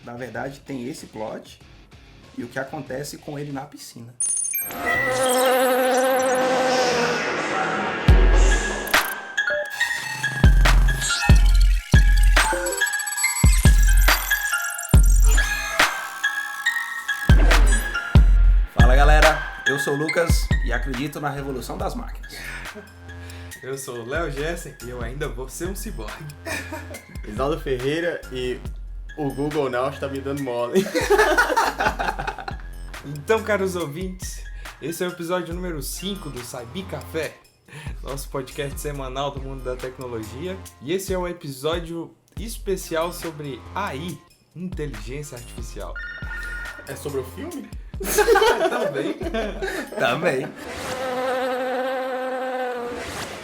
Na verdade, tem esse plot e o que acontece com ele na piscina. Fala galera, eu sou o Lucas e acredito na revolução das máquinas. Eu sou o Léo Jessen e eu ainda vou ser um ciborgue. Isaldo Ferreira e o Google Now está me dando mole. Então, caros ouvintes, esse é o episódio número 5 do Cyber Café, nosso podcast semanal do mundo da tecnologia. E esse é um episódio especial sobre AI, inteligência artificial. É sobre o filme? Também.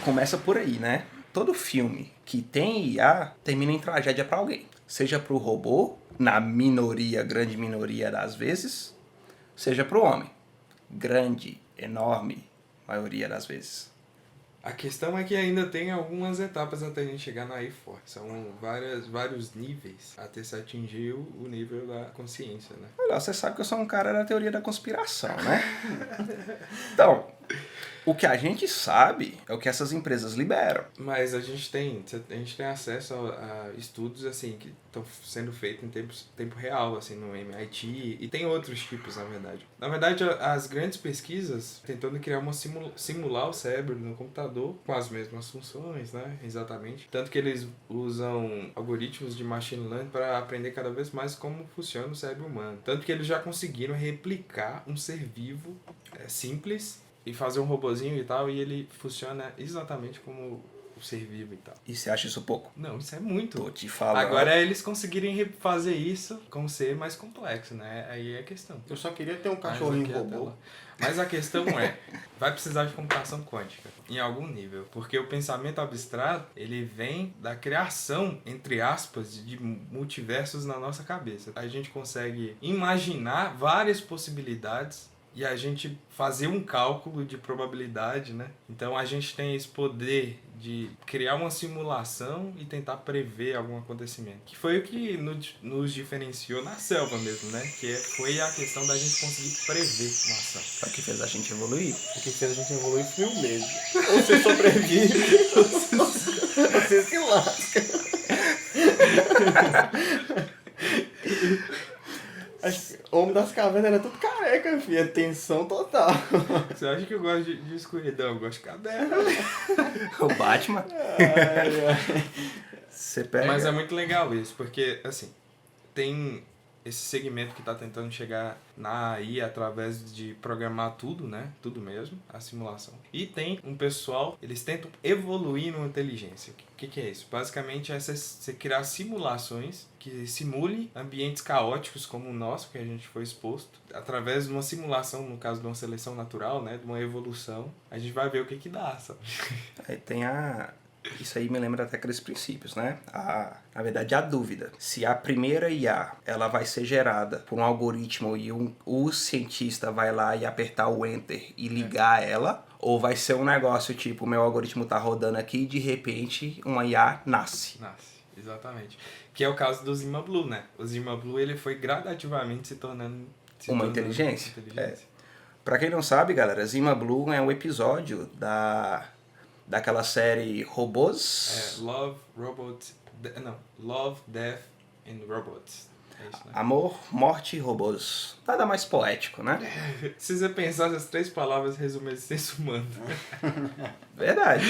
Começa por aí, né? Todo filme que tem IA termina em tragédia pra alguém. Seja pro robô, na minoria, grande minoria das vezes, seja pro homem. Grande, enorme maioria das vezes. A questão é que ainda tem algumas etapas até a gente chegar na AI forte. São vários níveis até se atingir o nível da consciência, né? Olha, você sabe que eu sou um cara da teoria da conspiração, né? Então, o que a gente sabe é o que essas empresas liberam. Mas a gente tem acesso a estudos assim que estão sendo feitos em tempo real, assim, no MIT, e tem outros tipos, na verdade. Na verdade, as grandes pesquisas tentando criar simular o cérebro no computador com as mesmas funções, né? Exatamente. Tanto que eles usam algoritmos de machine learning para aprender cada vez mais como funciona o cérebro humano. Tanto que eles já conseguiram replicar um ser vivo simples e fazer um robozinho e tal, e ele funciona exatamente como o ser vivo e tal. E você acha isso pouco? Não, isso é muito. Tô te falando. Agora é eles conseguirem fazer isso com um ser mais complexo, né? Aí é a questão. Eu só queria ter um cachorrinho robô. Mas a questão vai precisar de computação quântica, em algum nível. Porque o pensamento abstrato, ele vem da criação, entre aspas, de multiversos na nossa cabeça. A gente consegue imaginar várias possibilidades e a gente fazer um cálculo de probabilidade, né? Então a gente tem esse poder de criar uma simulação e tentar prever algum acontecimento. Que foi o que nos diferenciou na selva mesmo, né? Que foi a questão da gente conseguir prever uma ação. Sabe o que fez a gente evoluir? O que fez a gente evoluir foi o mesmo. Ou você sobrevive, ou você se lasca. O Homem das Cavernas era tudo careca, filho. Tensão total. Você acha que eu gosto de escuridão? Eu gosto de caverna. O Batman? Você pega... Mas é muito legal isso, porque, assim, tem esse segmento que está tentando chegar na AI através de programar tudo, né? Tudo mesmo, a simulação. E tem um pessoal, eles tentam evoluir numa inteligência. O que é isso? Basicamente é você criar simulações que simulem ambientes caóticos como o nosso, que a gente foi exposto. Através de uma simulação, no caso de uma seleção natural, né? De uma evolução, a gente vai ver o que dá, sabe? Aí tem Isso aí me lembra até aqueles princípios, né? Na verdade, a dúvida. Se a primeira IA ela vai ser gerada por um algoritmo e o cientista vai lá e apertar o Enter e ligar ela, ou vai ser um negócio tipo, o meu algoritmo tá rodando aqui e de repente uma IA nasce. Nasce, exatamente. Que é o caso do Zima Blue, né? O Zima Blue ele foi gradativamente se tornando uma inteligência. Pra quem não sabe, galera, Zima Blue é um episódio daquela série Robôs. Love, Death and Robots. É isso, né? Amor, Morte e Robôs. Nada mais poético, né? Se você pensar, essas 3 palavras resumem a existência humana. Verdade.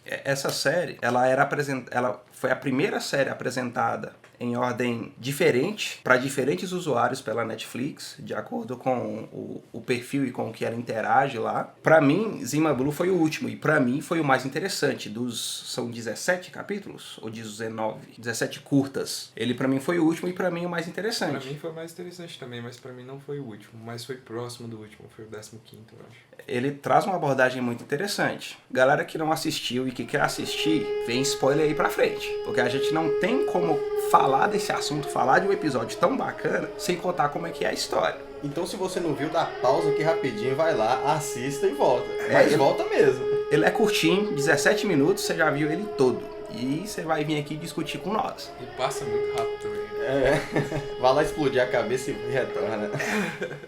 Essa série, ela foi a primeira série apresentada em ordem diferente para diferentes usuários pela Netflix, de acordo com o perfil e com o que ela interage lá. Para mim, Zima Blue foi o último e para mim foi o mais interessante. São 17 capítulos ou 19? 17 curtas. Ele para mim foi o último e para mim o mais interessante. Para mim foi o mais interessante também, mas para mim não foi o último, mas foi próximo do último, foi o 15º, eu acho. Ele traz uma abordagem muito interessante. Galera que não assistiu e que quer assistir, vem spoiler aí pra frente, porque a gente não tem como falar desse assunto, falar de um episódio tão bacana, sem contar como é que é a história. Então se você não viu, dá pausa aqui rapidinho, vai lá, assista e volta. Mas volta mesmo. Ele é curtinho, 17 minutos, você já viu ele todo. e você vai vir aqui discutir com nós. E passa muito rápido também. Vai lá explodir a cabeça e retorna.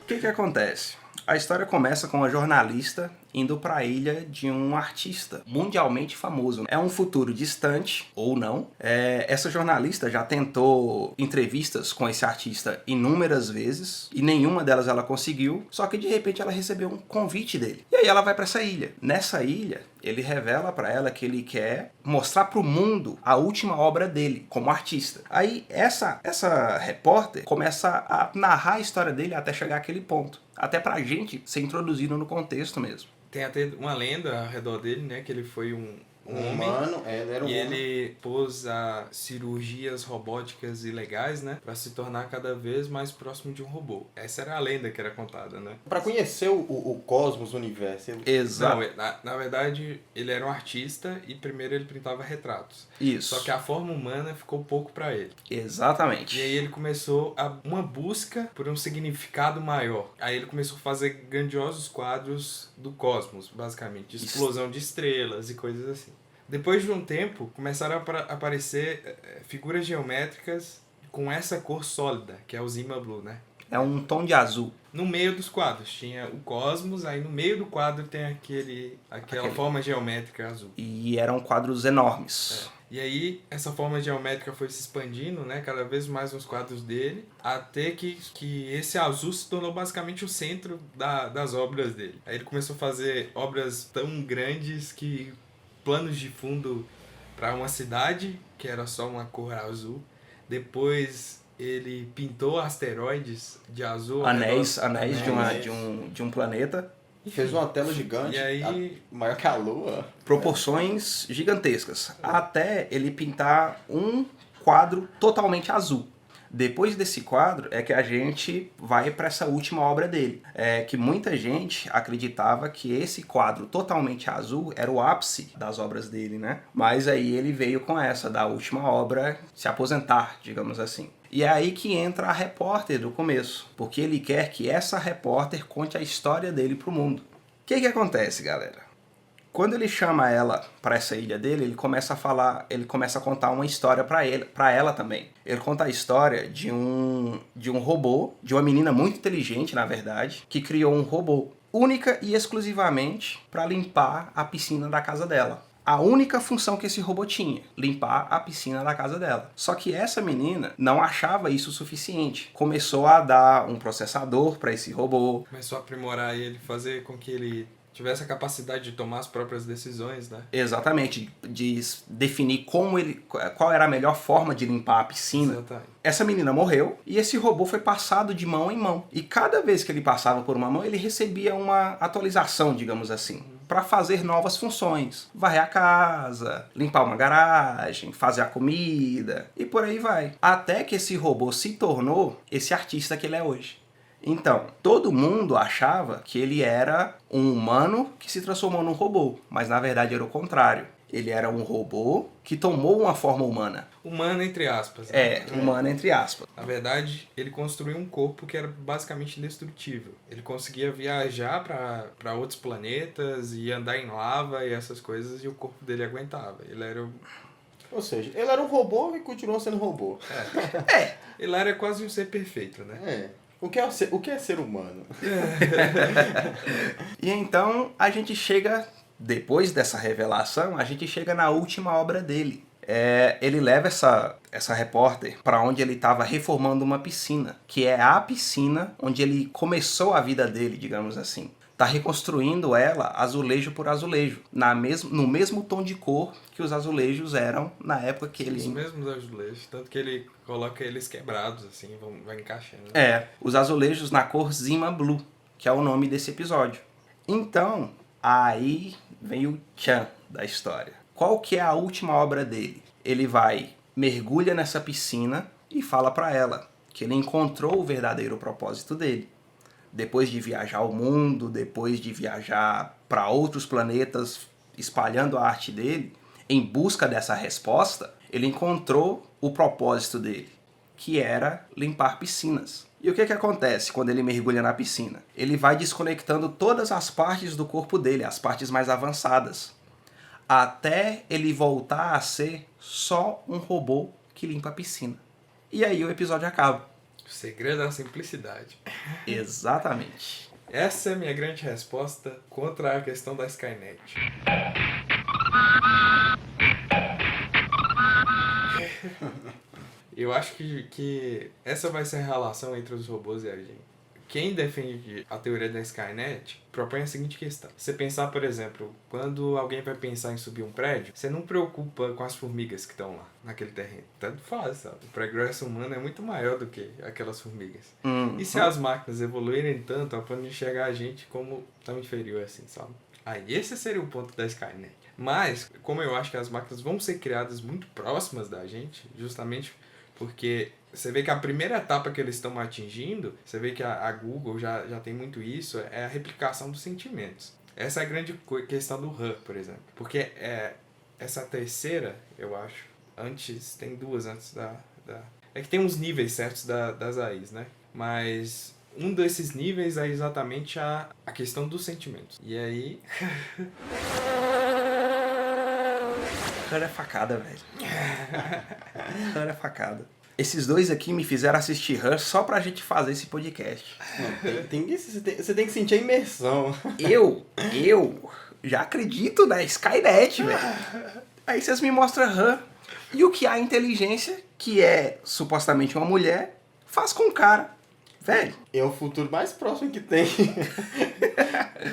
O que acontece? A história começa com uma jornalista indo para a ilha de um artista mundialmente famoso. É um futuro distante, ou não. Essa jornalista já tentou entrevistas com esse artista inúmeras vezes e nenhuma delas ela conseguiu, só que de repente ela recebeu um convite dele. E aí ela vai para essa ilha. Nessa ilha, ele revela para ela que ele quer mostrar para o mundo a última obra dele como artista. Aí essa repórter começa a narrar a história dele até chegar àquele ponto. Até pra gente ser introduzido no contexto mesmo. Tem até uma lenda ao redor dele, né? Que ele foi um homem. Humano, ele era um E homem. ele pôs a cirurgias robóticas ilegais, né? Pra se tornar cada vez mais próximo de um robô. Essa era a lenda que era contada, né? Pra conhecer o cosmos, o universo. Exato. Não, na verdade, ele era um artista e primeiro ele pintava retratos. Isso. Só que a forma humana ficou pouco pra ele. Exatamente. E aí ele começou uma busca por um significado maior. Aí ele começou a fazer grandiosos quadros do cosmos, basicamente. De explosão de estrelas e coisas assim. Depois de um tempo, começaram a aparecer figuras geométricas com essa cor sólida, que é o Zima Blue, né? É um tom de azul. No meio dos quadros tinha o cosmos, aí no meio do quadro tem aquela forma geométrica azul. E eram quadros enormes. E aí, essa forma geométrica foi se expandindo, né, cada vez mais nos quadros dele, até que esse azul se tornou basicamente o centro das obras dele. Aí ele começou a fazer obras tão grandes que planos de fundo para uma cidade, que era só uma cor azul. Depois ele pintou asteroides de azul. Anéis Anéis. de um planeta. Fez uma tela gigante, E aí... maior que a Lua. Proporções gigantescas. Até ele pintar um quadro totalmente azul. Depois desse quadro é que a gente vai para essa última obra dele. Que muita gente acreditava que esse quadro totalmente azul era o ápice das obras dele, né? Mas aí ele veio com essa, da última obra, se aposentar, digamos assim. E é aí que entra a repórter do começo, porque ele quer que essa repórter conte a história dele pro mundo. O que acontece, galera? Quando ele chama ela para essa ilha dele, ele começa a contar uma história para ela também. Ele conta a história de um robô, de uma menina muito inteligente, na verdade, que criou um robô única e exclusivamente para limpar a piscina da casa dela. A única função que esse robô tinha, limpar a piscina da casa dela. Só que essa menina não achava isso suficiente. Começou a dar um processador para esse robô. Começou a aprimorar ele, fazer com que ele tivesse a capacidade de tomar as próprias decisões, né? Exatamente, de definir qual era a melhor forma de limpar a piscina. Exatamente. Essa menina morreu e esse robô foi passado de mão em mão. E cada vez que ele passava por uma mão, ele recebia uma atualização, digamos assim, para fazer novas funções. Varrer a casa, limpar uma garagem, fazer a comida e por aí vai. Até que esse robô se tornou esse artista que ele é hoje. Então, todo mundo achava que ele era um humano que se transformou num robô, mas na verdade era o contrário. Ele era um robô que tomou uma forma humana. Humana entre aspas. Né? Humana entre aspas. Na verdade, ele construiu um corpo que era basicamente indestrutível. Ele conseguia viajar para outros planetas e andar em lava e essas coisas, e o corpo dele aguentava. Ele era Ou seja, ele era um robô e continuou sendo robô. Ele era quase um ser perfeito, né? O que é ser humano? E então a gente chega, depois dessa revelação, a gente chega na última obra dele. Ele leva essa repórter para onde ele estava reformando uma piscina, que é a piscina onde ele começou a vida dele, digamos assim. Tá reconstruindo ela azulejo por azulejo, no mesmo tom de cor que os azulejos eram na época que ele... Os mesmos azulejos, tanto que ele coloca eles quebrados, assim, vai encaixando. Os azulejos na cor Zima Blue, que é o nome desse episódio. Então, aí vem o tchan da história. Qual que é a última obra dele? Ele mergulha nessa piscina e fala para ela que ele encontrou o verdadeiro propósito dele. Depois de viajar ao mundo, depois de viajar para outros planetas, espalhando a arte dele, em busca dessa resposta, ele encontrou o propósito dele, que era limpar piscinas. E o que acontece quando ele mergulha na piscina? Ele vai desconectando todas as partes do corpo dele, as partes mais avançadas. até ele voltar a ser só um robô que limpa a piscina. E aí o episódio acaba. O segredo é a simplicidade. Exatamente. Essa é a minha grande resposta contra a questão da Skynet. Eu acho que essa vai ser a relação entre os robôs e a gente. Quem defende a teoria da Skynet propõe a seguinte questão. Você pensar, por exemplo, quando alguém vai pensar em subir um prédio, você não preocupa com as formigas que estão lá, naquele terreno. Tanto faz, sabe? O progresso humano é muito maior do que aquelas formigas. E se as máquinas evoluírem tanto a ponto de enxergar a gente como tão inferior assim, sabe? Aí esse seria o ponto da Skynet. Mas, como eu acho que as máquinas vão ser criadas muito próximas da gente, justamente porque você vê que a primeira etapa que eles estão atingindo, você vê que a Google já tem muito isso, é a replicação dos sentimentos. Essa é a grande questão do Her, por exemplo. Porque essa terceira, eu acho, tem duas antes da... É que tem uns níveis certos das AIs, né? Mas um desses níveis é exatamente a questão dos sentimentos. E aí... Her é facada, velho. Her é facada. Esses dois aqui me fizeram assistir Her só pra gente fazer esse podcast. Você tem que sentir a imersão. Eu já acredito na Skynet, velho. Aí vocês me mostram Her e o que a inteligência, que é supostamente uma mulher, faz com o cara. Velho. É o futuro mais próximo que tem.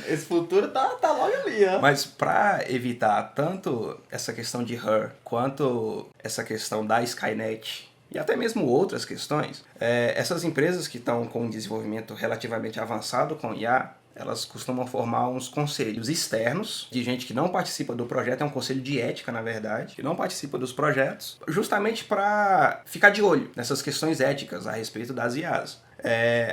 Esse futuro tá logo ali, ó. Mas pra evitar tanto essa questão de Her, quanto essa questão da Skynet, e até mesmo outras questões, essas empresas que estão com um desenvolvimento relativamente avançado com IA, elas costumam formar uns conselhos externos de gente que não participa do projeto, é um conselho de ética, na verdade, que não participa dos projetos, justamente para ficar de olho nessas questões éticas a respeito das IAs.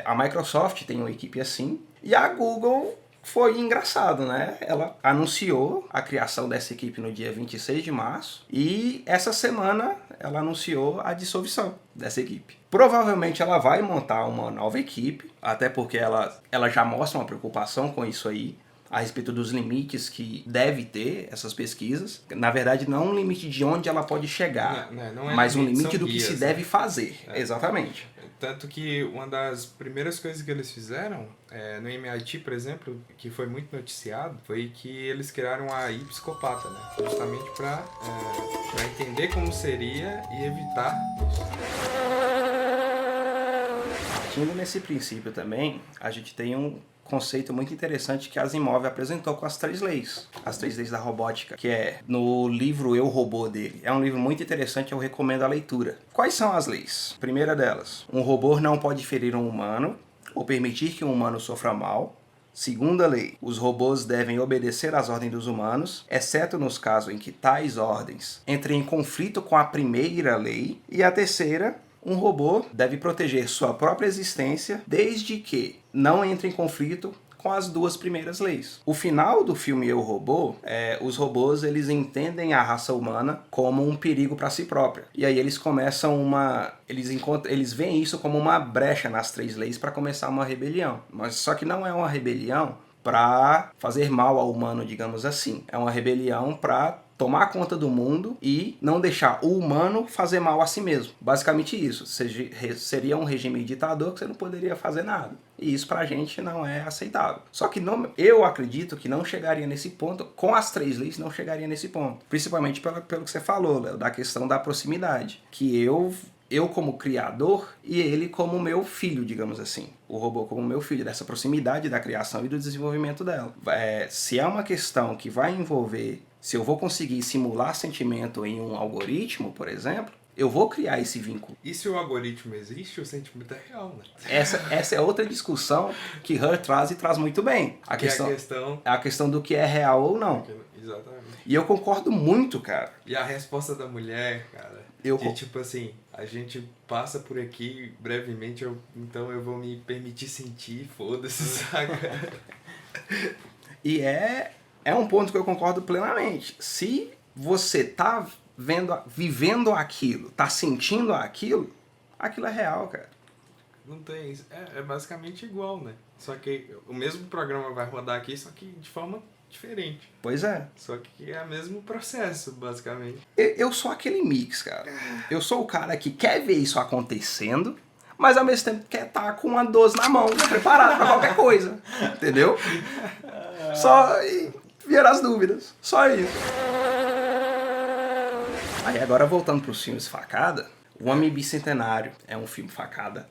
A Microsoft tem uma equipe assim, e a Google foi engraçado, né? Ela anunciou a criação dessa equipe no dia 26 de março, e essa semana ela anunciou a dissolução dessa equipe. Provavelmente ela vai montar uma nova equipe, até porque ela já mostra uma preocupação com isso aí, a respeito dos limites que deve ter essas pesquisas. Na verdade, não um limite de onde ela pode chegar, não é mas um limite são do que guias, se né? deve fazer. Exatamente. Tanto que uma das primeiras coisas que eles fizeram, no MIT, por exemplo, que foi muito noticiado, foi que eles criaram a AI psicopata, né? Justamente para entender como seria e evitar isso. Partindo nesse princípio também, a gente tem um conceito muito interessante que a Asimov apresentou com as 3 leis. As 3 leis da robótica, que é no livro Eu, Robô dele. É um livro muito interessante, eu recomendo a leitura. Quais são as leis? Primeira delas, um robô não pode ferir um humano ou permitir que um humano sofra mal. Segunda lei, os robôs devem obedecer às ordens dos humanos, exceto nos casos em que tais ordens entrem em conflito com a primeira lei. E a terceira, um robô deve proteger sua própria existência desde que não entre em conflito com as 2 primeiras leis. O final do filme Eu, Robô, os robôs eles entendem a raça humana como um perigo para si própria. E aí eles começam eles veem isso como uma brecha nas 3 leis para começar uma rebelião. Mas só que não é uma rebelião para fazer mal ao humano, digamos assim. É uma rebelião para tomar conta do mundo e não deixar o humano fazer mal a si mesmo. Basicamente isso. Seria um regime ditador que você não poderia fazer nada. E isso pra gente não é aceitável. Só que eu acredito que não chegaria nesse ponto, com as 3 leis não chegaria nesse ponto. Principalmente pelo que você falou, Léo, da questão da proximidade. Que eu como criador e ele como meu filho, digamos assim. O robô como meu filho, dessa proximidade da criação e do desenvolvimento dela. Se é uma questão que vai envolver, se eu vou conseguir simular sentimento em um algoritmo, por exemplo, eu vou criar esse vínculo. E se o algoritmo existe, o sentimento é real, né? Essa é outra discussão que Her traz muito bem. A questão do que é real ou não. Exatamente. E eu concordo muito, cara. E a resposta da mulher, cara, tipo assim, a gente passa por aqui brevemente, então eu vou me permitir sentir, foda-se, saca? E é um ponto que eu concordo plenamente. Se você tá vivendo aquilo, tá sentindo aquilo é real, cara. Não tem isso. É basicamente igual, né? Só que o mesmo programa vai rodar aqui, só que de forma diferente. Pois é. Só que é o mesmo processo, basicamente. Eu sou aquele mix, cara. Eu sou o cara que quer ver isso acontecendo, mas ao mesmo tempo quer estar com uma 12 na mão, preparado pra qualquer coisa. Entendeu? Só ver as dúvidas. Só isso. Aí agora voltando pros filmes facada, O Homem Bicentenário é um filme facada.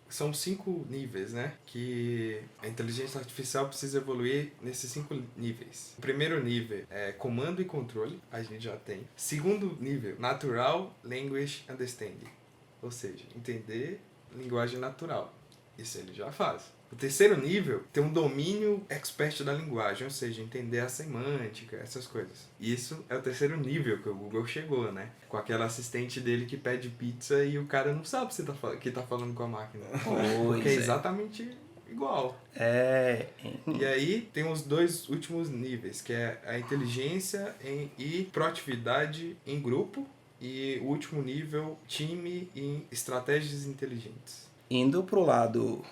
São 5 níveis, né? Que a inteligência artificial precisa evoluir nesses 5 níveis. O primeiro nível é comando e controle, a gente já tem. Segundo nível, Natural Language Understanding. Ou seja, entender linguagem natural. Isso ele já faz. O terceiro nível tem um domínio expert da linguagem, ou seja, entender a semântica, essas coisas. Isso é o terceiro nível que o Google chegou, né? Com aquela assistente dele que pede pizza e o cara não sabe se que tá falando com a máquina. Porque é exatamente igual. E aí tem os 2 últimos níveis, que é a inteligência e proatividade em grupo. E o último nível, time e estratégias inteligentes. Indo pro lado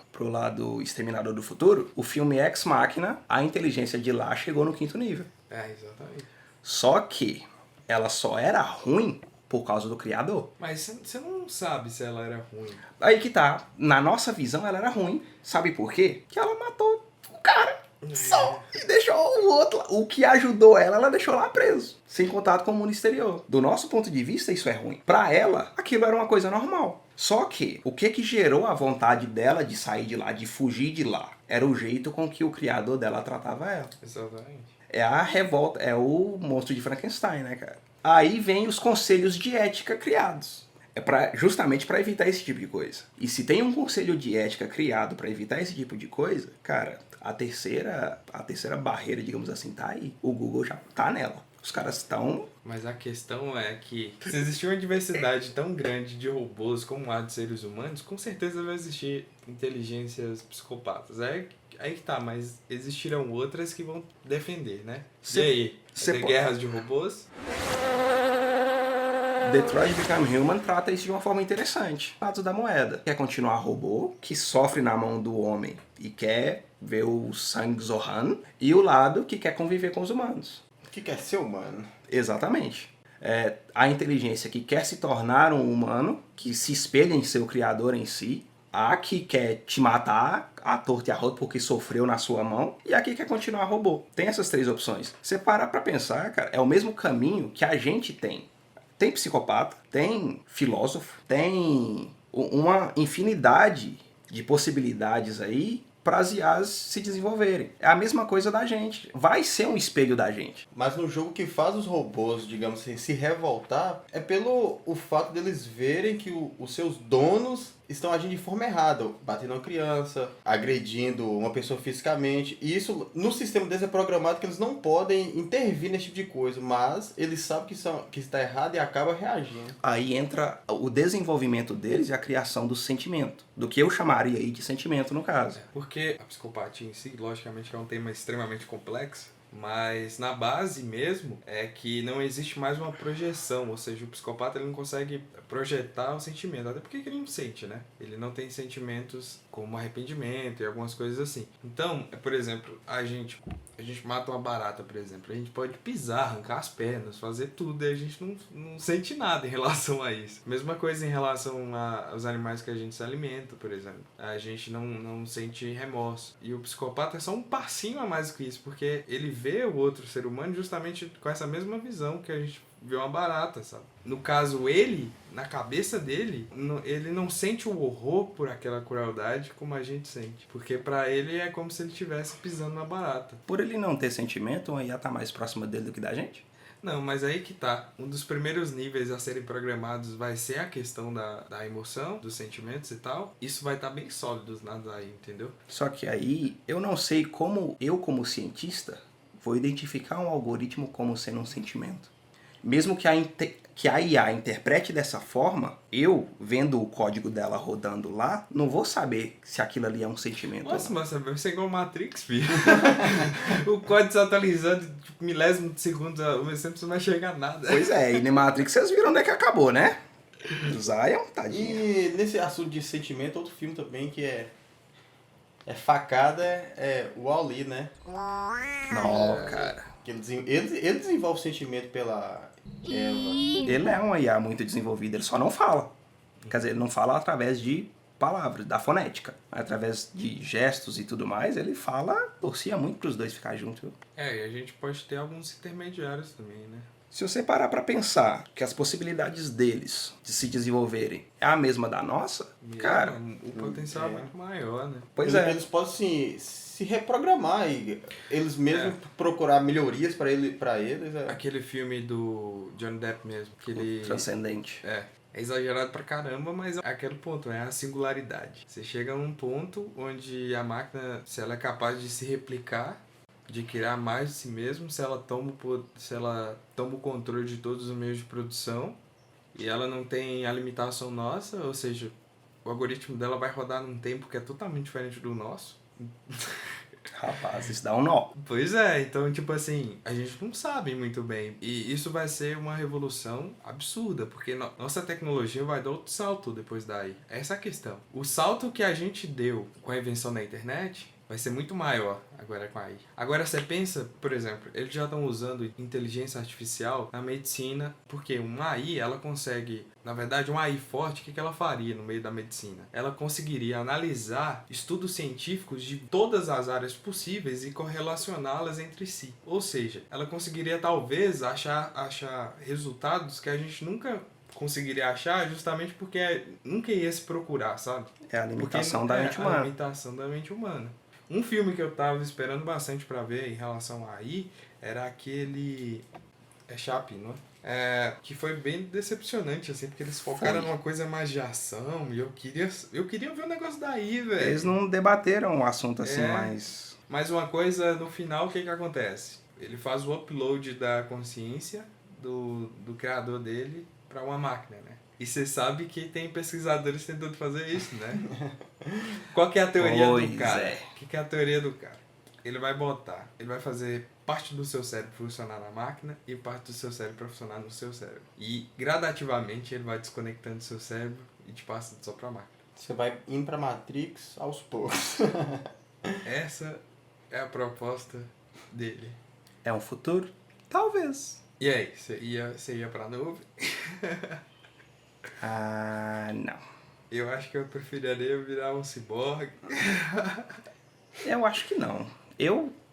Exterminador do Futuro, o filme Ex Machina, a inteligência de lá chegou no 5º nível. Exatamente. Só que ela só era ruim por causa do criador. Mas você não sabe se ela era ruim. Aí que tá, na nossa visão ela era ruim. Sabe por quê? Que ela matou o cara só e deixou o outro lá. O que ajudou ela deixou lá preso, sem contato com o mundo exterior. Do nosso ponto de vista, isso é ruim. Pra ela, aquilo era uma coisa normal. Só que, o que gerou a vontade dela de sair de lá, de fugir de lá, era o jeito com que o criador dela tratava ela. Exatamente. É a revolta, é o monstro de Frankenstein, né, cara? Aí vem os conselhos de ética criados. Justamente para evitar esse tipo de coisa. E se tem um conselho de ética criado para evitar esse tipo de coisa, cara, a terceira barreira, digamos assim, tá aí. O Google já tá nela. Os caras estão... Mas a questão é que se existir uma diversidade tão grande de robôs como há de seres humanos, com certeza vai existir inteligências psicopatas. Aí que tá, mas existirão outras que vão defender, né? E aí? Vai ter guerras de robôs? Detroit Become Human trata isso de uma forma interessante. Lados da moeda. Quer continuar robô, que sofre na mão do homem e quer ver o sangue zorrando, e o lado que quer conviver com os humanos. Que quer ser humano. Exatamente. A inteligência que quer se tornar um humano, que se espelha em seu criador em si, a que quer te matar à torta e à roda porque sofreu na sua mão, e a que quer continuar robô. Tem essas 3 opções. Você para pra pensar, cara, é o mesmo caminho que a gente tem. Tem psicopata, tem filósofo, tem uma infinidade de possibilidades aí para as IAs se desenvolverem. É a mesma coisa da gente. Vai ser um espelho da gente. Mas no jogo que faz os robôs, digamos assim, se revoltar, é pelo o fato deles verem que os seus donos estão agindo de forma errada, batendo uma criança, agredindo uma pessoa fisicamente. E isso, no sistema deles é programado que eles não podem intervir nesse tipo de coisa, mas eles sabem que está errado e acabam reagindo. Aí entra o desenvolvimento deles e a criação do sentimento, do que eu chamaria aí de sentimento no caso. Porque a psicopatia em si, logicamente, é um tema extremamente complexo, mas na base mesmo é que não existe mais uma projeção, ou seja, o psicopata ele não consegue projetar o sentimento, até porque ele não sente, né? Ele não tem sentimentos como arrependimento e algumas coisas assim. Então, por exemplo, a gente mata uma barata, por exemplo, a gente pode pisar, arrancar as pernas, fazer tudo, e a gente não sente nada em relação a isso. Mesma coisa em relação aos animais que a gente se alimenta, por exemplo. A gente não sente remorso. E o psicopata é só um passinho a mais que isso, porque ele vê o outro ser humano justamente com essa mesma visão que a gente vê uma barata, sabe? No caso, ele, na cabeça dele, ele não sente o horror por aquela crueldade como a gente sente. Porque pra ele é como se ele estivesse pisando na barata. Por ele não ter sentimento, a IA tá mais próxima dele do que da gente? Não, mas aí que tá. Um dos primeiros níveis a serem programados vai ser a questão da emoção, dos sentimentos e tal. Isso vai estar bem sólido nada aí, entendeu? Só que aí, eu não sei como eu, como cientista, vou identificar um algoritmo como sendo um sentimento. Mesmo que a IA interprete dessa forma, eu, vendo o código dela rodando lá, não vou saber se aquilo ali é um sentimento. Nossa, mas vai ser igual Matrix, filho. O código se atualizando, tipo, milésimo de segundo, ao mesmo tempo você não vai chegar nada. Pois é, e no Matrix vocês viram onde é que acabou, né? Zion, tadinho. E nesse assunto de sentimento, outro filme também que é É facada, é o Wall-E, né? Não, cara. Que ele desenvolve sentimento pela Eva. Ele é um IA muito desenvolvido, ele só não fala. Quer dizer, ele não fala através de palavras, da fonética. Através de gestos e tudo mais, ele fala, torcia muito pros dois ficar juntos. Viu? E a gente pode ter alguns intermediários também, né? Se você parar pra pensar que as possibilidades deles de se desenvolverem é a mesma da nossa, cara, O potencial é muito maior, né? pois é. Eles podem se reprogramar e eles mesmos procurar melhorias pra eles. Aquele filme do Johnny Depp mesmo, que ele... Transcendente. É exagerado pra caramba, mas é aquele ponto, é a singularidade. Você chega a um ponto onde a máquina, se ela é capaz de se replicar, de criar mais de si mesmo, se ela toma o controle de todos os meios de produção e ela não tem a limitação nossa, ou seja, o algoritmo dela vai rodar num tempo que é totalmente diferente do nosso. Rapaz, isso dá um nó. Pois é, então, tipo assim, a gente não sabe muito bem. E isso vai ser uma revolução absurda, porque nossa tecnologia vai dar outro salto depois daí. Essa é a questão. O salto que a gente deu com a invenção da internet vai ser muito maior agora com a AI. Agora você pensa, por exemplo, eles já estão usando inteligência artificial na medicina, porque uma AI, ela consegue, na verdade, uma AI forte, o que ela faria no meio da medicina? Ela conseguiria analisar estudos científicos de todas as áreas possíveis e correlacioná-las entre si. Ou seja, ela conseguiria talvez achar resultados que a gente nunca conseguiria achar justamente porque nunca ia se procurar, sabe? É a limitação da mente humana. A limitação da mente humana. Um filme que eu tava esperando bastante pra ver em relação a AI era aquele... É Chappie, não é? Que foi bem decepcionante, assim, porque eles focaram numa coisa mais de ação e eu queria ver o negócio da AI, velho. Eles não debateram o assunto assim, mas... Mas uma coisa, no final, o que acontece? Ele faz o upload da consciência do criador dele pra uma máquina, né? E você sabe que tem pesquisadores tentando fazer isso, né? Qual que é a teoria do cara? O que é a teoria do cara? Ele vai fazer parte do seu cérebro funcionar na máquina e parte do seu cérebro funcionar no seu cérebro. E gradativamente ele vai desconectando do seu cérebro e te passando só pra máquina. Você vai indo pra Matrix aos poucos. Essa é a proposta dele. É um futuro? Talvez. E aí, você ia pra nuvem? Não. Eu acho que eu preferiria virar um ciborgue. Eu acho que não.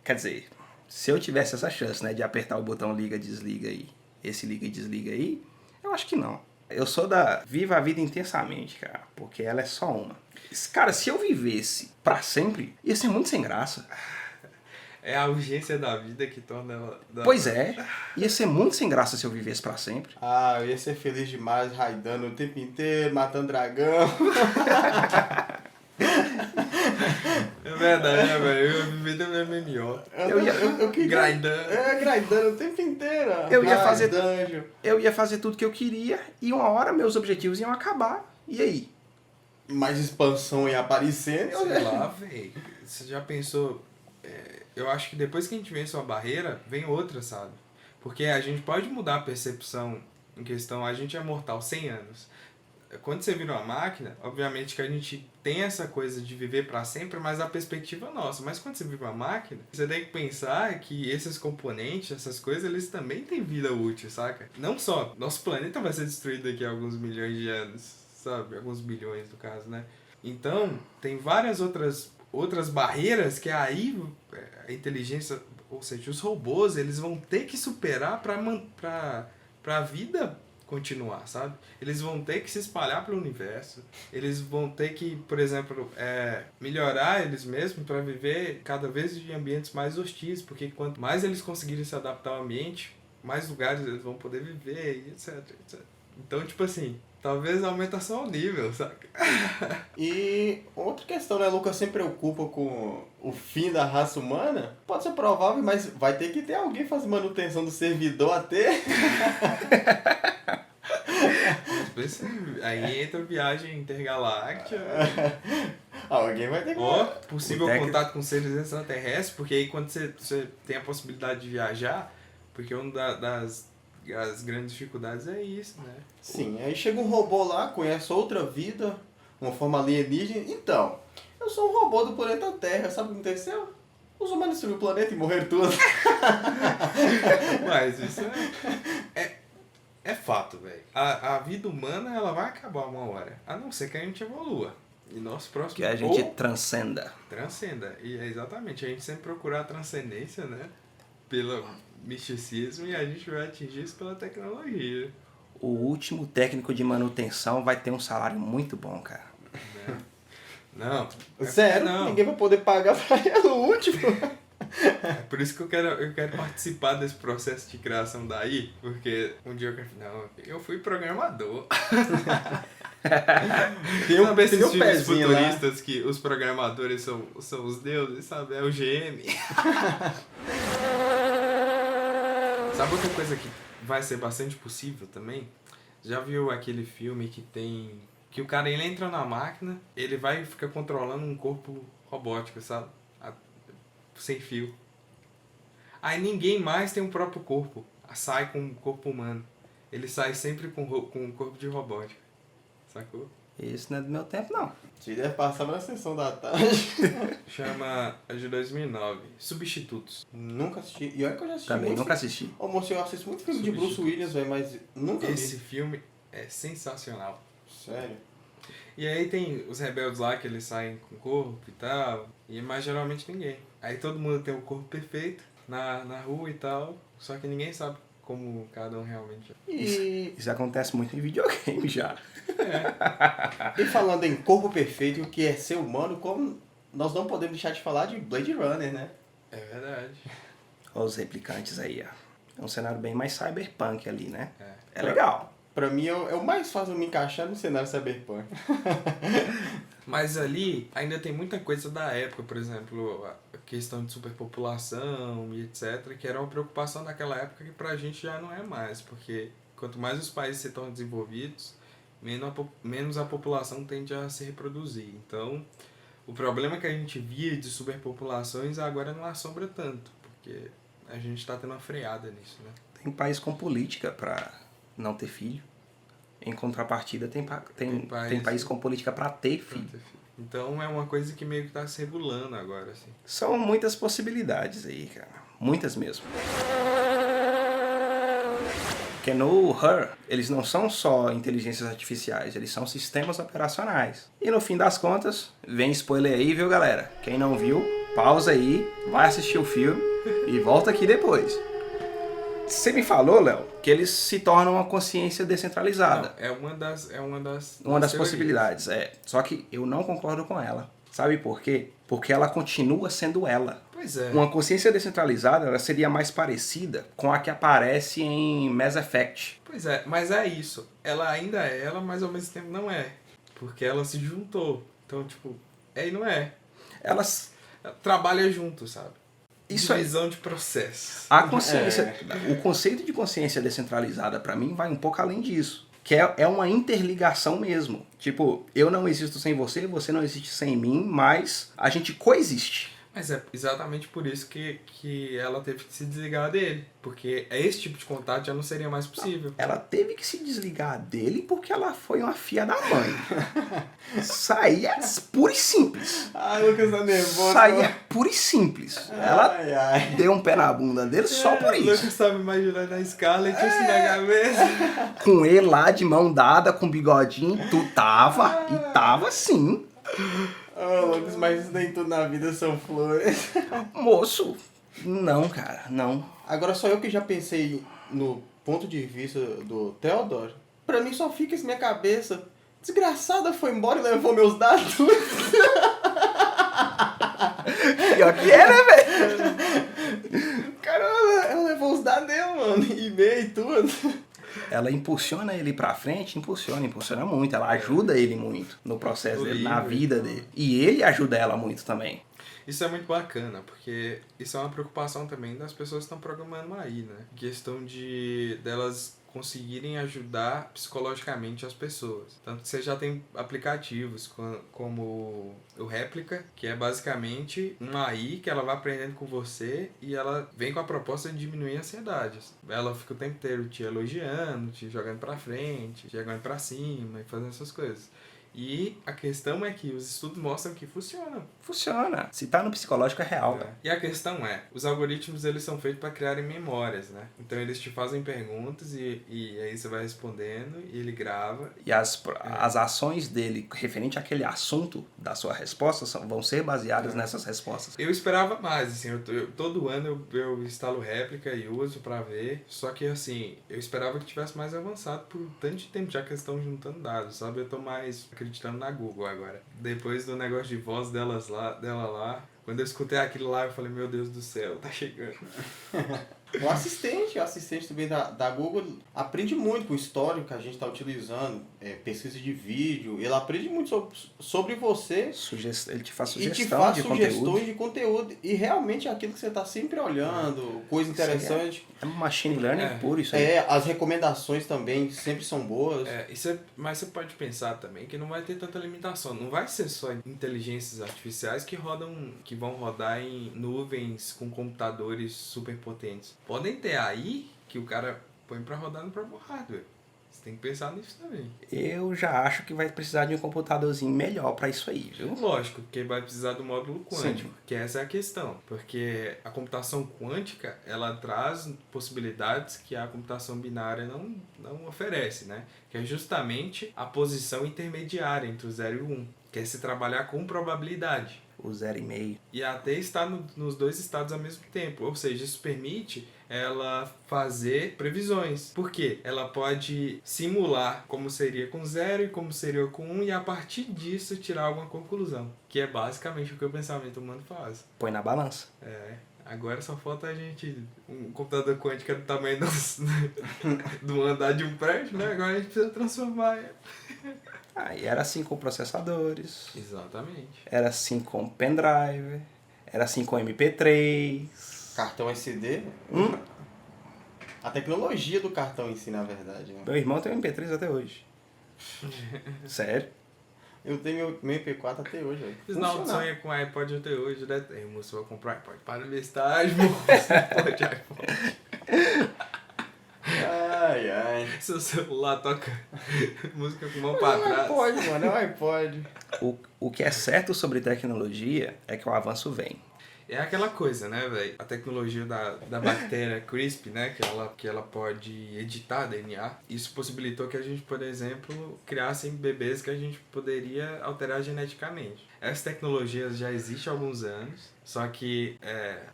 Quer dizer, se eu tivesse essa chance, né, de apertar o botão liga, desliga aí, esse liga e desliga aí, eu acho que não. Eu sou da viva a vida intensamente, cara, porque ela é só uma. Cara, se eu vivesse pra sempre, ia ser muito sem graça. É a urgência da vida que torna ela... Pois é, ia ser muito sem graça se eu vivesse pra sempre. Eu ia ser feliz demais, raidando o tempo inteiro, matando dragão. É verdade, né, velho? Eu ia viver do meu MMO. Eu queria... Grindando. Grindando o tempo inteiro. Eu ia fazer tudo que eu queria e uma hora meus objetivos iam acabar. E aí? Mais expansão ia aparecendo. Sei lá, velho. Você já pensou... Eu acho que depois que a gente vence uma barreira, vem outra, sabe? Porque a gente pode mudar a percepção em questão, a gente é mortal 100 anos. Quando você vira uma máquina, obviamente que a gente tem essa coisa de viver pra sempre, mas a perspectiva é nossa. Mas quando você vive uma máquina, você tem que pensar que esses componentes, essas coisas, eles também têm vida útil, saca? Não só, nosso planeta vai ser destruído daqui a alguns milhões de anos, sabe? Alguns bilhões, no caso, né? Então, tem várias outras barreiras que aí a inteligência, ou seja, os robôs, eles vão ter que superar para a vida continuar, sabe? Eles vão ter que se espalhar pelo universo, eles vão ter que, por exemplo, melhorar eles mesmos para viver cada vez em ambientes mais hostis, porque quanto mais eles conseguirem se adaptar ao ambiente, mais lugares eles vão poder viver, etc, etc. Então, tipo assim, talvez aumente só o nível, saca? E outra questão, né? Lucas sempre preocupa com o fim da raça humana. Pode ser provável, mas vai ter que ter alguém fazendo manutenção do servidor até. Aí entra viagem intergaláctica. Alguém vai ter que... Possível contato com seres extraterrestres, porque aí quando você tem a possibilidade de viajar, porque uma as grandes dificuldades é isso, né? Sim, aí chega um robô lá, conhece outra vida, uma forma alienígena. Então, Eu sou um robô do planeta Terra, sabe o que aconteceu? Os humanos destruíram o planeta e morreram todos. Mas isso é fato, velho. A vida humana, ela vai acabar uma hora. A não ser que a gente evolua. E nosso próximo... Que a gente ou transcenda. transcenda. E é exatamente, a gente sempre procurar a transcendência, né? Pelo misticismo, e a gente vai atingir isso pela tecnologia. O último técnico de manutenção vai ter um salário muito bom, cara. Né? Não. Sério, não. ninguém vai poder pagar pra ele o último. É por isso que eu quero participar desse processo de criação daí, porque um dia eu quero... Não, eu fui programador. Sabe esses tem um filmes pezinho lá. futuristas que os programadores são os deuses, sabe? É o GM. Sabe outra coisa que vai ser bastante possível também? Já viu aquele filme que tem... Que o cara, ele entra na máquina, ele vai e fica controlando um corpo robótico, sabe? Sem fio. Aí ninguém mais tem um próprio corpo. Sai com um corpo humano. Ele sai sempre com um corpo de robótica. Sacou? Isso não é do meu tempo, não. Você deve passar na sessão da tarde. Chama a de 2009. Substitutos. Nunca assisti. E olha que eu já assisti Também muito. nunca assisti. Ô, moço, eu assisto muito filme de Bruce Willis, velho, mas nunca Esse vi. filme é sensacional. Sério. E aí tem os rebeldes lá que eles saem com corpo e tal. Mas geralmente ninguém. Aí todo mundo tem um corpo perfeito na rua e tal. Só que ninguém sabe como cada um realmente é. Isso acontece muito em videogame já. E falando em corpo perfeito e o que é ser humano, como nós não podemos deixar de falar de Blade Runner, né? É verdade. Olha os replicantes aí, ó. É um cenário bem mais cyberpunk ali, né? É. É legal. Pra mim é o mais fácil me encaixar no cenário cyberpunk. Mas ali ainda tem muita coisa da época, por exemplo, a questão de superpopulação e etc, que era uma preocupação daquela época que pra gente já não é mais, porque quanto mais os países se tornam desenvolvidos, menos a população tende a se reproduzir. Então, o problema que a gente via de superpopulações agora não assombra tanto, porque a gente está tendo uma freada nisso, né? Tem país com política pra não ter filho. Em contrapartida, tem país com política pra ter filho. Então é uma coisa que meio que tá se regulando agora, assim. São muitas possibilidades aí, cara. Muitas mesmo. Porque no Her, eles não são só inteligências artificiais, eles são sistemas operacionais. E no fim das contas, vem spoiler aí, viu, galera? Quem não viu, pausa aí, vai assistir o filme e volta aqui depois. Você me falou, Léo, que eles se tornam uma consciência descentralizada. Não, é uma das Uma das possibilidades, é. Só que eu não concordo com ela. Sabe por quê? Porque ela continua sendo ela. Pois é. Uma consciência descentralizada, ela seria mais parecida com a que aparece em Mass Effect. Pois é, mas é isso. Ela ainda é ela, mas ao mesmo tempo não é. Porque ela se juntou. Então, tipo, é e não é. Ela Trabalha junto, sabe? Isso aí. Divisão de processos. A consciência, o conceito de consciência descentralizada pra mim vai um pouco além disso, que é uma interligação mesmo. Tipo, eu não existo sem você, você não existe sem mim, mas a gente coexiste. Mas é exatamente por isso que ela teve que se desligar dele. Porque esse tipo de contato já não seria mais possível. Ela teve que se desligar dele porque ela foi uma filha da mãe. Isso aí é puro e simples. Ai, Lucas tá nervoso. Isso aí é puro e simples. Ela ai. deu um pé na bunda dele só por O Lucas isso. tava imaginando a Scarlett assim na cabeça. Com ele lá de mão dada, com bigodinho, tu tava, e tava sim. Ô, Lucas, mas isso nem tudo na vida são flores. Moço, não, cara, não. Agora só eu que já pensei no ponto de vista do Theodore. Pra mim só fica isso na minha cabeça. Desgraçada foi embora e levou meus dados. Pior que é, né, velho? Caramba, ela levou os dados dele, mano. E-mail e tudo. Ela impulsiona ele pra frente, impulsiona muito. Ela ajuda ele muito no processo dele, na vida dele. E ele ajuda ela muito também. Isso é muito bacana, porque isso é uma preocupação também das pessoas que estão programando aí, né? Questão delas conseguirem ajudar psicologicamente as pessoas. Tanto que você já tem aplicativos como o Réplica, que é basicamente uma AI que ela vai aprendendo com você e ela vem com a proposta de diminuir a ansiedade. Ela fica o tempo inteiro te elogiando, te jogando pra frente, te jogando pra cima e fazendo essas coisas. E a questão é que os estudos mostram que funciona. Funciona. Se tá no psicológico é real. E a questão é, os algoritmos eles são feitos para criarem memórias, né? Então eles te fazem perguntas e aí você vai respondendo e ele grava. E as ações dele referente àquele assunto da sua resposta vão ser baseadas nessas respostas. Eu esperava mais, assim, todo ano eu instalo réplica e uso pra ver, só que assim, eu esperava que tivesse mais avançado por tanto de tempo, já que eles estão juntando dados, sabe? Eu tô mais acreditando na Google agora. Depois do negócio de voz dela lá, quando eu escutei aquilo lá, eu falei, meu Deus do céu, tá chegando. O assistente também da Google aprende muito com o histórico que a gente está utilizando, pesquisa de vídeo, ele aprende muito sobre você. Ele te faz E te sugestão faz de sugestões conteúdo. de conteúdo. E realmente é aquilo que você está sempre olhando, coisa interessante. É machine learning puro isso aí. As recomendações também sempre são boas. Mas você pode pensar também que não vai ter tanta limitação. Não vai ser só inteligências artificiais que vão rodar em nuvens com computadores super potentes. Podem ter aí que o cara põe pra rodar no próprio hardware. Você tem que pensar nisso também. Eu já acho que vai precisar de um computadorzinho melhor pra isso aí, viu? Lógico, porque vai precisar do módulo quântico, Sim. que essa é a questão. Porque a computação quântica, ela traz possibilidades que a computação binária não oferece, né? Que é justamente a posição intermediária entre o 0 e o 1, que é se trabalhar com probabilidade. O 0,5. E até estar nos dois estados ao mesmo tempo. Ou seja, isso permite ela fazer previsões. Por quê? Ela pode simular como seria com 0 e como seria com 1 e a partir disso tirar alguma conclusão. Que é basicamente o que o pensamento humano faz. Põe na balança. Agora só falta a gente... Um computador quântico é do tamanho do andar de um prédio, né? Agora a gente precisa transformar ele. E era assim com processadores. Exatamente. Era assim com pendrive. Era assim com MP3. Cartão SD. A tecnologia do cartão em si, na verdade. Né? Meu irmão tem um MP3 até hoje. Sério? Eu tenho meu MP4 até hoje. Véio. Não sonha com iPod até hoje, né? Ei, moço, vou comprar iPod para o estágio, moço. Pode iPod. Ai. Seu celular toca música com mão para trás. Pode, mano, é um iPod. O que é certo sobre tecnologia é que o avanço vem. É aquela coisa, né, velho? A tecnologia da bactéria CRISPR, né? Que ela pode editar DNA. Isso possibilitou que a gente, por exemplo, criasse bebês que a gente poderia alterar geneticamente. Essa tecnologia já existe há alguns anos, só que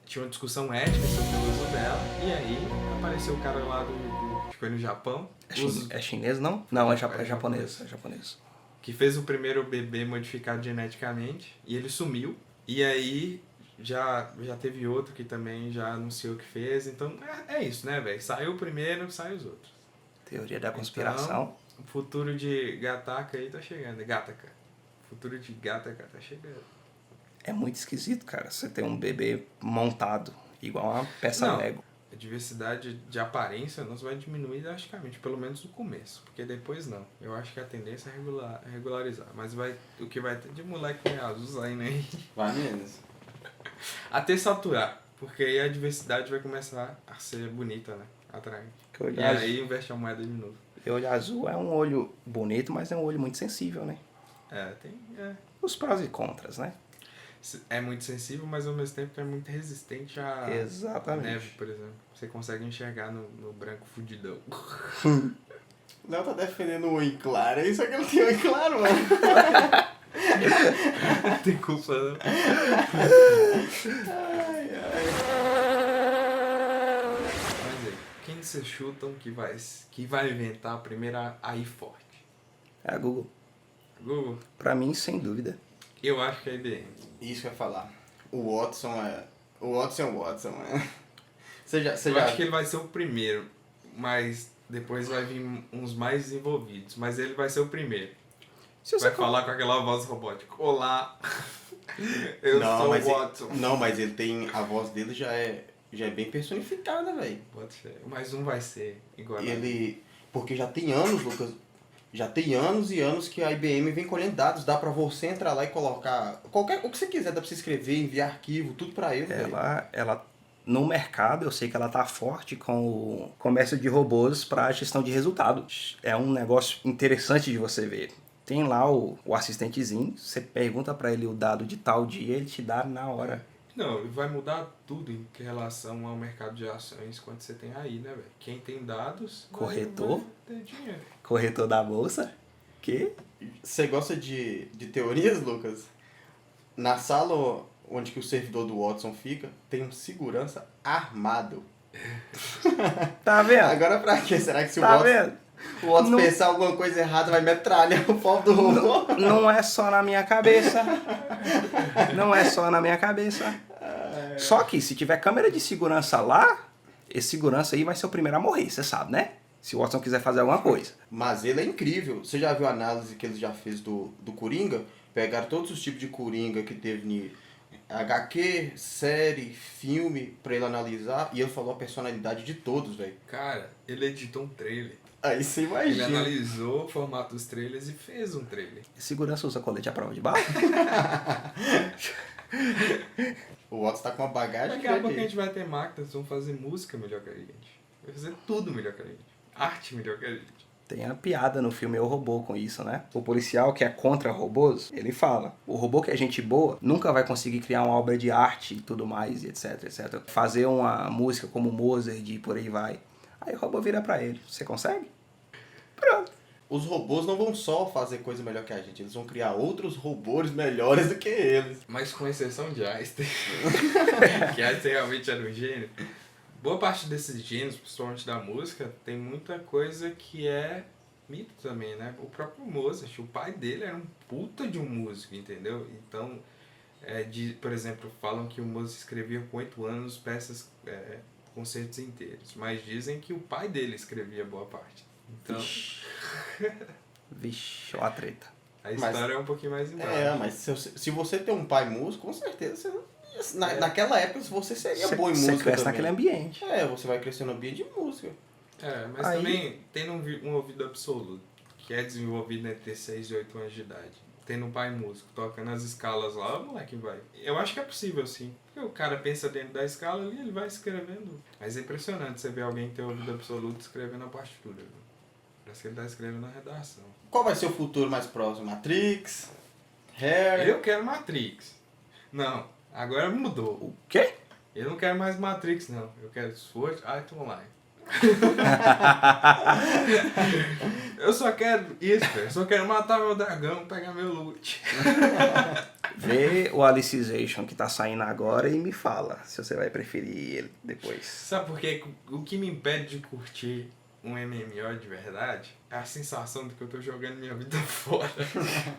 tinha uma discussão ética sobre o uso dela. E aí apareceu o cara lá que foi no Japão. É chinês, não? Não, é japonês. É japonês. Que fez o primeiro bebê modificado geneticamente. E ele sumiu. E aí... Já teve outro que também já anunciou que fez. Então, é isso, né, velho? Saiu o primeiro, saem os outros. Teoria da conspiração. Então, o futuro de Gataca aí tá chegando. Gataca. O futuro de Gataca tá chegando. É muito esquisito, cara. Você ter um bebê montado, igual uma peça Lego. A diversidade de aparência não vai diminuir drasticamente, pelo menos no começo. Porque depois não. Eu acho que a tendência é regularizar. Mas o que vai ter de moleque azul saindo aí... Vai menos. Até saturar, porque aí a diversidade vai começar a ser bonita, né? Atraente. E aí investe a moeda de novo. O olho azul é um olho bonito, mas é um olho muito sensível, né? Tem os prós e contras, né? É muito sensível, mas ao mesmo tempo é muito resistente à neve, por exemplo. Você consegue enxergar no branco fudidão. O Léo tá defendendo o olho claro, isso aqui não tem olho claro, mano. Não tem culpa, não. Mas aí, quem vocês chutam que vai inventar a primeira AI forte? É a Google. Google? Pra mim, sem dúvida. Eu acho que é a IBM. Isso que eu ia falar. O Watson é o Watson, né? Eu acho que ele vai ser o primeiro, mas depois vai vir uns mais desenvolvidos. Mas ele vai ser o primeiro. Vai falar com aquela voz robótica. Olá, eu sou o Watson. Não, mas ele tem... A voz dele já é bem personificada, velho. Pode ser. Mas não vai ser igual ele... Porque já tem anos, Lucas... Já tem anos e anos que a IBM vem colhendo dados. Dá pra você entrar lá e colocar... O que você quiser, dá pra você escrever, enviar arquivo, tudo pra ele. Ela no mercado, eu sei que ela tá forte com o comércio de robôs pra gestão de resultados. É um negócio interessante de você ver. Tem lá o assistentezinho, você pergunta pra ele o dado de tal dia, ele te dá na hora. Não, vai mudar tudo em relação ao mercado de ações quando você tem aí, né, velho? Quem tem dados... Corretor? Vai ter dinheiro. Corretor da bolsa? Que? Você gosta de teorias, Lucas? Na sala onde que o servidor do Watson fica, tem um segurança armado. Tá vendo? Agora pra quê? Será que se Tá o vendo? Watson Não- pensar alguma coisa errada, vai metralhar o povo do robô? Não é só na minha cabeça. Não é só na minha cabeça. Só que se tiver câmera de segurança lá, esse segurança aí vai ser o primeiro a morrer, você sabe, né? Se o Watson quiser fazer alguma coisa. Mas ele é incrível. Você já viu a análise que ele já fez do Coringa? Pegaram todos os tipos de Coringa que teve em HQ, série, filme, pra ele analisar. E ele falou a personalidade de todos, velho. Cara, ele editou um trailer. Aí você Ele imagina. analisou o formato dos trailers e fez um trailer. Segurança usa colete à prova de bala? O Watson tá com uma bagagem Daqui a pouco a grande. gente vai ter máquinas que vão fazer música melhor que a gente. Vai fazer tudo melhor que a gente. Arte melhor que a gente. Tem a piada no filme Eu, Robô com isso, né? O policial que é contra robôs, ele fala, o robô que é gente boa nunca vai conseguir criar uma obra de arte e tudo mais, etc, etc. Fazer uma música como Mozart e por aí vai. Aí o robô vira pra ele, você consegue? Pronto. Os robôs não vão só fazer coisa melhor que a gente, eles vão criar outros robôs melhores do que eles. Mas com exceção de Einstein. Que Einstein realmente era um gênio. Boa parte desses gênios, principalmente da música, tem muita coisa que é mito também, né? O próprio Mozart, o pai dele era um puta de um músico, entendeu? Então, por exemplo, falam que o Mozart escrevia com 8 anos peças, concertos inteiros. Mas dizem que o pai dele escrevia boa parte. Então, Vixe, ó a treta. a história é um pouquinho mais embaixo. Mas se você tem um pai músico, com certeza naquela época você seria bom em Você música cresce também. naquele ambiente. Você vai crescer no ambiente de música. Mas Aí- também tendo um ouvido absoluto, que é desenvolvido entre 6 e 8 anos de idade. Tendo um pai músico, tocando as escalas lá, o moleque vai. Eu acho que é possível, sim. Porque o cara pensa dentro da escala ali, ele vai escrevendo. Mas é impressionante você ver alguém que tem ouvido absoluto escrevendo a partitura. Viu? Parece que ele tá escrevendo na redação. Qual vai ser o futuro mais próximo? Matrix? Hair? Eu quero Matrix. Não, agora mudou. O quê? Eu não quero mais Matrix, não. Eu quero Sword Art Online. Eu só quero isso, velho. Eu só quero matar meu dragão, pegar meu loot. Vê o Alicization que tá saindo agora e me fala se você vai preferir ele depois. Sabe por quê? O que me impede de curtir um MMO de verdade é a sensação de que eu tô jogando minha vida fora.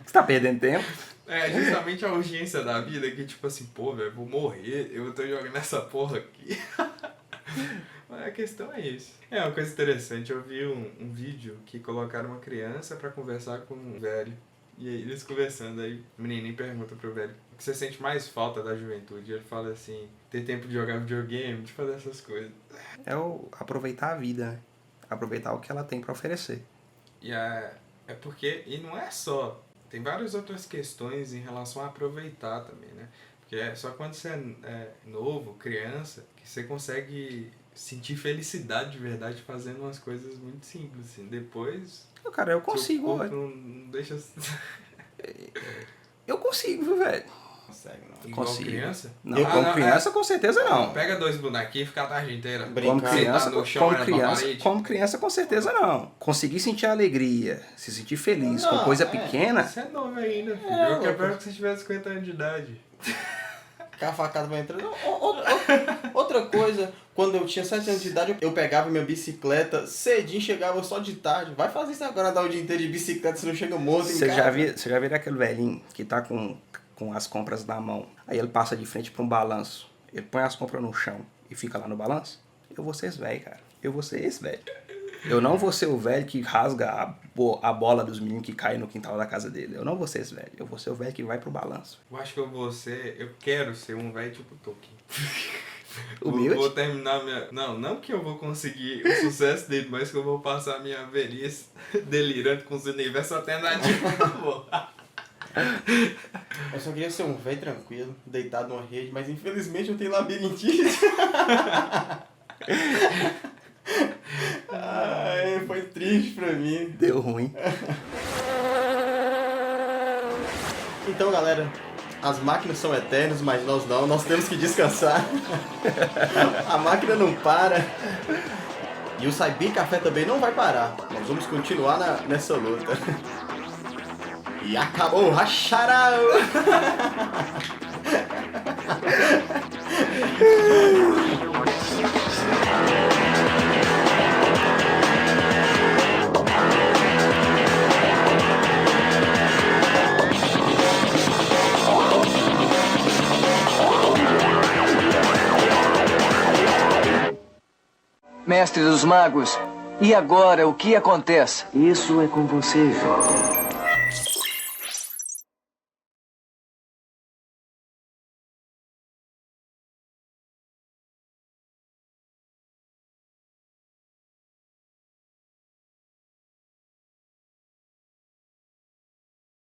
Você tá perdendo tempo? É justamente a urgência da vida que, tipo assim, pô, velho, vou morrer, eu tô jogando essa porra aqui. Mas a questão é isso. É uma coisa interessante, eu vi um vídeo que colocaram uma criança pra conversar com um velho. E aí eles conversando, aí o menininho pergunta pro velho: o que você sente mais falta da juventude? E ele fala assim: ter tempo de jogar videogame, de fazer essas coisas. É aproveitar a vida, né? Aproveitar o que ela tem pra oferecer. E é porque, e não é só, tem várias outras questões em relação a aproveitar também, né? Porque é só quando você é novo, criança, que você consegue sentir felicidade de verdade fazendo umas coisas muito simples, assim. Depois, Cara, eu seu consigo, corpo velho. não deixa Eu consigo, viu, velho? Consegue, não. igual Consigo. criança. Não, como criança, com certeza não. Pega 2 bonequinhos e fica a tarde inteira. Brincar. Como criança, Sentado no chão, olhando pra parede. como criança, com certeza não. Conseguir sentir alegria, se sentir feliz com Não, coisa é. pequena, Você é novo ainda, filho. É, eu quero louco. que você tivesse 50 anos de idade. A facada vai entrando. Outra coisa, quando eu tinha 7 anos de idade, eu pegava minha bicicleta cedinho, chegava só de tarde. Vai fazer isso agora, dar o dia inteiro de bicicleta, você não chega morto em você casa. já viu aquele velhinho que tá com as compras na mão, aí ele passa de frente pra um balanço, ele põe as compras no chão e fica lá no balanço? Eu vou ser esse velho, cara. Eu vou ser esse velho. Eu não vou ser o velho que rasga a bola dos meninos que caem no quintal da casa dele. Eu não vou ser esse velho. Eu vou ser o velho que vai pro balanço. Eu acho que eu quero ser um velho tipo Tolkien. Humilde? Vou terminar minha... Não que eu vou conseguir o sucesso dele, mas que eu vou passar a minha velhice delirando com os universos alternativos. Eu só queria ser um velho tranquilo, deitado numa rede, mas infelizmente eu tenho labirintite. Ai, foi triste pra mim. Deu ruim. Então, galera, as máquinas são eternas, mas nós não. Nós temos que descansar. A máquina não para. E o Cyber Café também não vai parar. Nós vamos continuar nessa luta. E acabou, racharão! Mestre dos Magos, e agora o que acontece? Isso é com você, jovem.